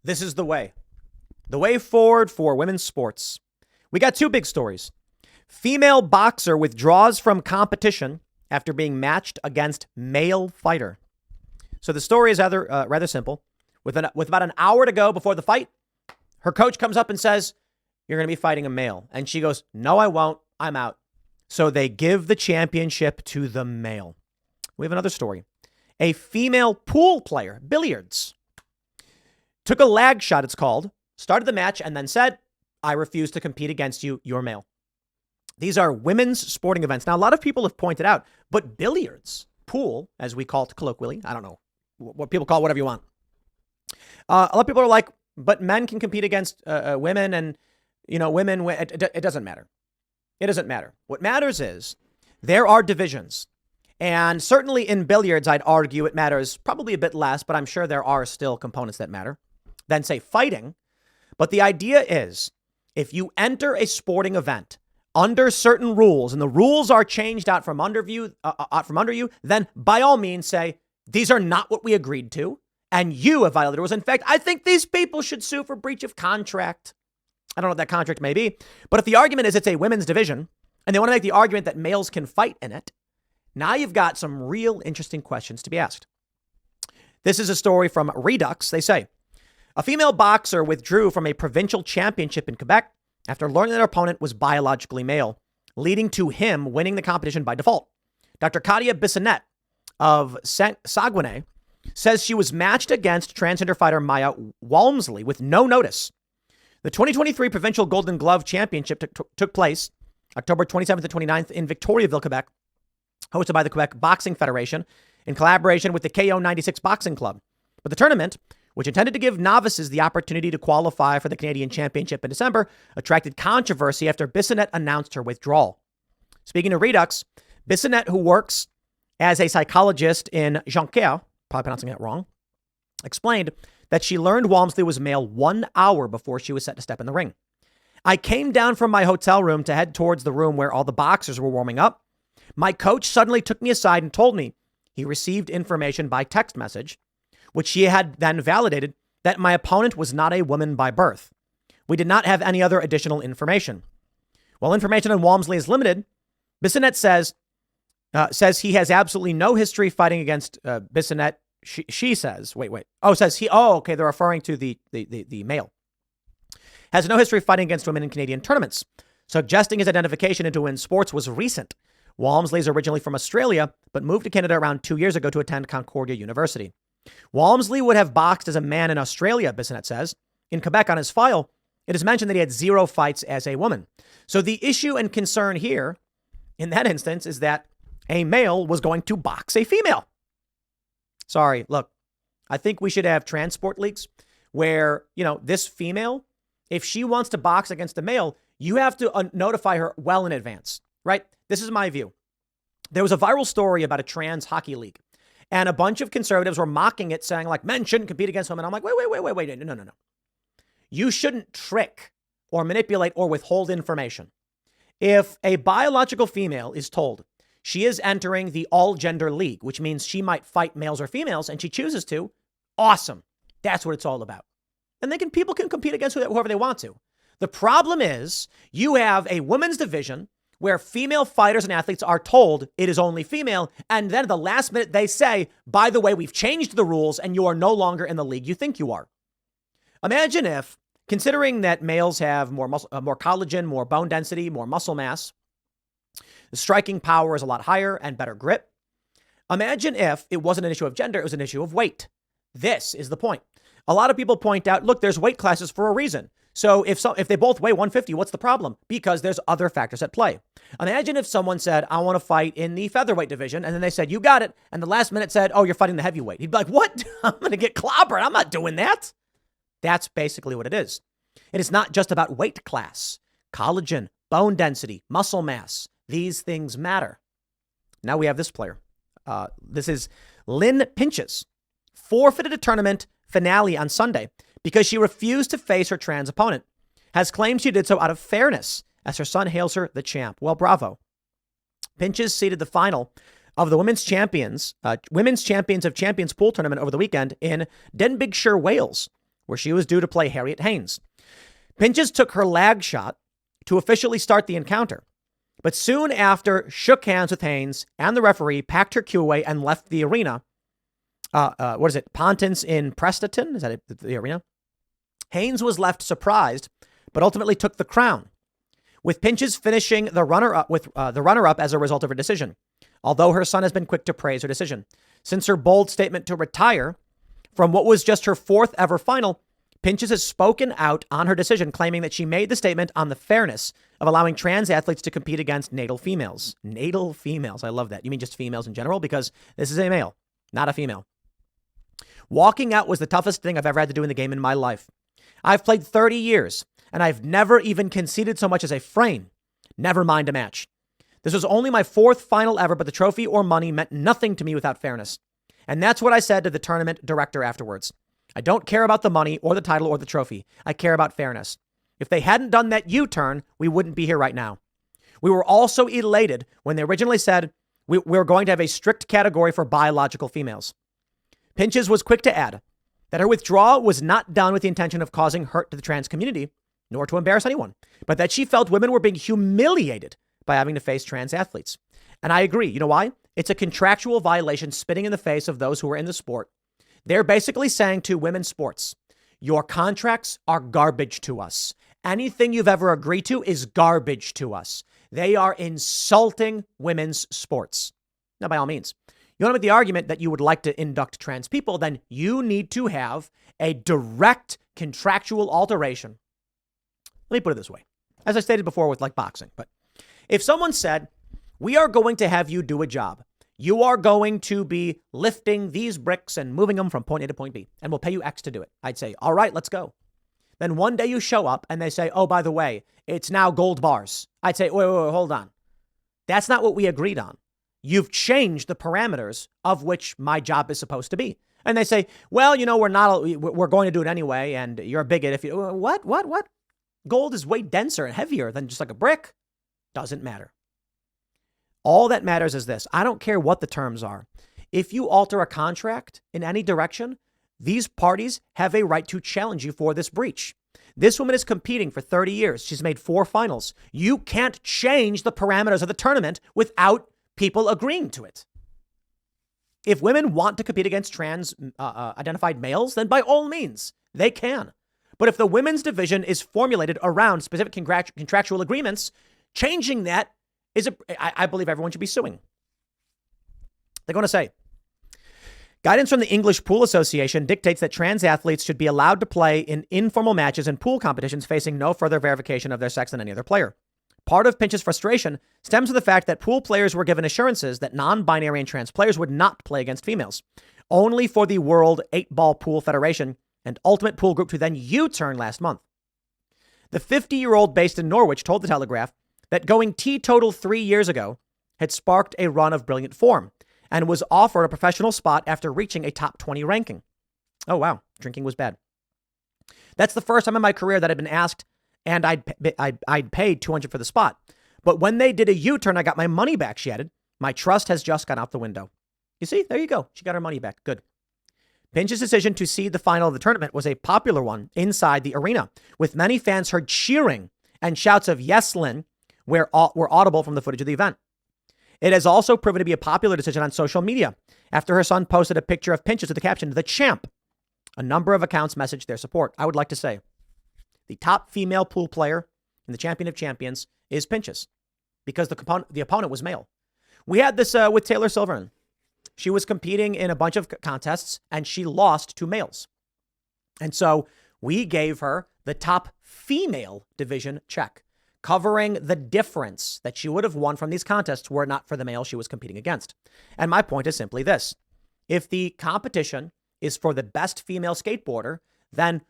This is the way. The way forward for women's sports. We got two big stories. Female boxer withdraws from competition after being matched against male fighter. So the story is rather simple. With about an hour to go before the fight, her coach comes up and says, "You're going to be fighting a male." And she goes, "No, I won't. I'm out." So they give the championship to the male. We have another story. A female pool player, billiards, took a lag shot, it's called, started the match, and then said, "I refuse to compete against you. You're male." These are women's sporting events. Now, a lot of people have pointed out, but billiards, pool, as we call it colloquially, I don't know what people call it, whatever you want. A lot of people are like, but men can compete against women, and, women, it doesn't matter. It doesn't matter. What matters is there are divisions. And certainly in billiards, I'd argue it matters probably a bit less, but I'm sure there are still components that matter than, say, fighting. But the idea is if you enter a sporting event under certain rules and the rules are changed out from under you, then by all means say, these are not what we agreed to. And you have violated rules. In fact, I think these people should sue for breach of contract. I don't know what that contract may be. But if the argument is it's a women's division and they want to make the argument that males can fight in it, now you've got some real interesting questions to be asked. This is a story from Redux. They say, a female boxer withdrew from a provincial championship in Quebec after learning that her opponent was biologically male, leading to him winning the competition by default. Dr. Katia Bissonnette of Saguenay says she was matched against transgender fighter Maya Walmsley with no notice. The 2023 Provincial Golden Glove Championship took place October 27th to 29th in Victoriaville, Quebec, hosted by the Quebec Boxing Federation in collaboration with the KO 96 Boxing Club. But the tournament, which intended to give novices the opportunity to qualify for the Canadian Championship in December, attracted controversy after Bissonnette announced her withdrawal. Speaking of Redux, Bissonnette, who works as a psychologist in Jonquière, probably pronouncing that wrong, explained that she learned Walmsley was male 1 hour before she was set to step in the ring. I came down from my hotel room to head towards the room where all the boxers were warming up. My coach suddenly took me aside and told me he received information by text message, which he had then validated, that my opponent was not a woman by birth. We did not have any other additional information. While information on Walmsley is limited, Bissonnette says he has absolutely no history fighting against Bissonnette. She says, okay, they're referring to the male. Has no history fighting against women in Canadian tournaments, suggesting his identification into women's sports was recent. Walmsley is originally from Australia, but moved to Canada around 2 years ago to attend Concordia University. Walmsley would have boxed as a man in Australia, Bissonnette says. In Quebec, on his file, it is mentioned that he had 0 fights as a woman. So the issue and concern here, in that instance, is that a male was going to box a female. Sorry, look, I think we should have transport leagues where, this female, if she wants to box against a male, you have to notify her well in advance, right? This is my view. There was a viral story about a trans hockey league, and a bunch of conservatives were mocking it, saying like men shouldn't compete against women. I'm like, wait, no. You shouldn't trick or manipulate or withhold information. If a biological female is told she is entering the all-gender league, which means she might fight males or females, and she chooses to, awesome. That's what it's all about. And people can compete against whoever they want to. The problem is you have a women's division where female fighters and athletes are told it is only female, and then at the last minute they say, by the way, we've changed the rules and you are no longer in the league you think you are. Imagine if, considering that males have more collagen, more bone density, more muscle mass, the striking power is a lot higher and better grip. Imagine if it wasn't an issue of gender, it was an issue of weight. This is the point. A lot of people point out, look, there's weight classes for a reason. So if they both weigh 150, what's the problem? Because there's other factors at play. Imagine if someone said, I want to fight in the featherweight division. And then they said, you got it. And the last minute said, oh, you're fighting the heavyweight. He'd be like, what? I'm going to get clobbered. I'm not doing that. That's basically what it is. It is not just about weight class, collagen, bone density, muscle mass. These things matter. Now we have this player. This is Lynn Pinches. Forfeited a tournament finale on Sunday because she refused to face her trans opponent. Has claimed she did so out of fairness as her son hails her the champ. Well, bravo. Pinches seeded the final of the Women's Champions of Champions pool tournament over the weekend in Denbighshire, Wales, where she was due to play Harriet Haynes. Pinches took her lag shot to officially start the encounter, but soon after shook hands with Haynes, and the referee packed her cue away and left the arena. Pontins in Prestatyn? Is that it, the arena? Haynes was left surprised, but ultimately took the crown, with Pinches finishing the runner-up as a result of her decision, although her son has been quick to praise her decision. Since her bold statement to retire from what was just her 4th ever final, Pinches has spoken out on her decision, claiming that she made the statement on the fairness of allowing trans athletes to compete against natal females. Natal females. I love that. You mean just females in general? Because this is a male, not a female. Walking out was the toughest thing I've ever had to do in the game in my life. I've played 30 years, and I've never even conceded so much as a frame, never mind a match. This was only my 4th final ever, but the trophy or money meant nothing to me without fairness. And that's what I said to the tournament director afterwards. I don't care about the money or the title or the trophy. I care about fairness. If they hadn't done that U-turn, we wouldn't be here right now. We were also elated when they originally said we were going to have a strict category for biological females. Pinches was quick to add that her withdrawal was not done with the intention of causing hurt to the trans community, nor to embarrass anyone, but that she felt women were being humiliated by having to face trans athletes. And I agree. You know why? It's a contractual violation spitting in the face of those who are in the sport. They're basically saying to women's sports, your contracts are garbage to us. Anything you've ever agreed to is garbage to us. They are insulting women's sports. Now, by all means, you want to make the argument that you would like to induct trans people, then you need to have a direct contractual alteration. Let me put it this way. As I stated before with like boxing, but if someone said, we are going to have you do a job, you are going to be lifting these bricks and moving them from point A to point B, and we'll pay you X to do it. I'd say, all right, let's go. Then one day you show up and they say, oh, by the way, it's now gold bars. I'd say, wait, hold on. That's not what we agreed on. You've changed the parameters of which my job is supposed to be. And they say, well, you know, we're going to do it anyway, and you're a bigot if you, what? Gold is way denser and heavier than just like a brick. Doesn't matter. All that matters is this. I don't care what the terms are. If you alter a contract in any direction, these parties have a right to challenge you for this breach. This woman is competing for 30 years. She's made 4 finals. You can't change the parameters of the tournament without people agreeing to it. If women want to compete against trans identified males, then by all means, they can. But if the women's division is formulated around specific contractual agreements, changing that I believe everyone should be suing. They're going to say, guidance from the English Pool Association dictates that trans athletes should be allowed to play in informal matches and pool competitions facing no further verification of their sex than any other player. Part of Pinch's frustration stems from the fact that pool players were given assurances that non-binary and trans players would not play against females. Only for the World 8-Ball Pool Federation and Ultimate Pool Group to then U-turn last month. The 50-year-old based in Norwich told the Telegraph that going teetotal 3 years ago had sparked a run of brilliant form and was offered a professional spot after reaching a top 20 ranking. Oh, wow. Drinking was bad. That's the first time in my career that I'd been asked and I'd paid $200 for the spot. But when they did a U-turn, I got my money back, she added. My trust has just gone out the window. You see, there you go. She got her money back. Good. Pinch's decision to seed the final of the tournament was a popular one inside the arena, with many fans heard cheering and shouts of "Yes, Lynn" were audible from the footage of the event. It has also proven to be a popular decision on social media after her son posted a picture of Pinches with the caption, "The Champ." A number of accounts messaged their support. I would like to say the top female pool player and the champion of champions is Pinches because the opponent was male. We had this with Taylor Silverman. She was competing in a bunch of contests and she lost to males. And so we gave her the top female division check, covering the difference that she would have won from these contests were it not for the male she was competing against. And my point is simply this. If the competition is for the best female skateboarder, then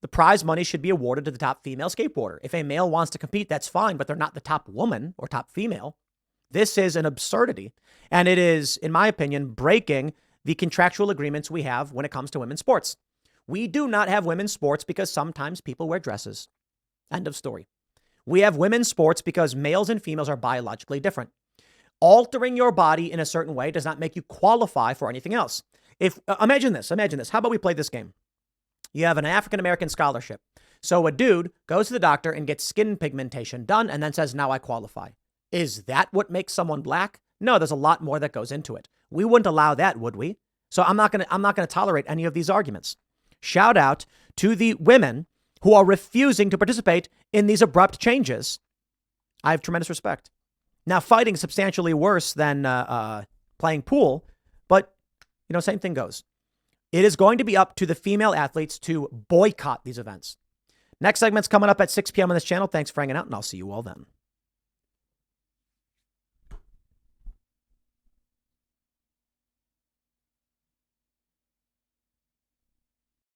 the prize money should be awarded to the top female skateboarder. If a male wants to compete, that's fine, but they're not the top woman or top female. This is an absurdity. And it is, in my opinion, breaking the contractual agreements we have when it comes to women's sports. We do not have women's sports because sometimes people wear dresses. End of story. We have women's sports because males and females are biologically different. Altering your body in a certain way does not make you qualify for anything else. Imagine this. How about we play this game? You have an African-American scholarship. So a dude goes to the doctor and gets skin pigmentation done and then says, now I qualify. Is that what makes someone black? No, there's a lot more that goes into it. We wouldn't allow that, would we? So I'm not going to tolerate any of these arguments. Shout out to the women who are refusing to participate in these abrupt changes. I have tremendous respect. Now, fighting is substantially worse than playing pool, but, same thing goes. It is going to be up to the female athletes to boycott these events. Next segment's coming up at 6 p.m. on this channel. Thanks for hanging out, and I'll see you all then.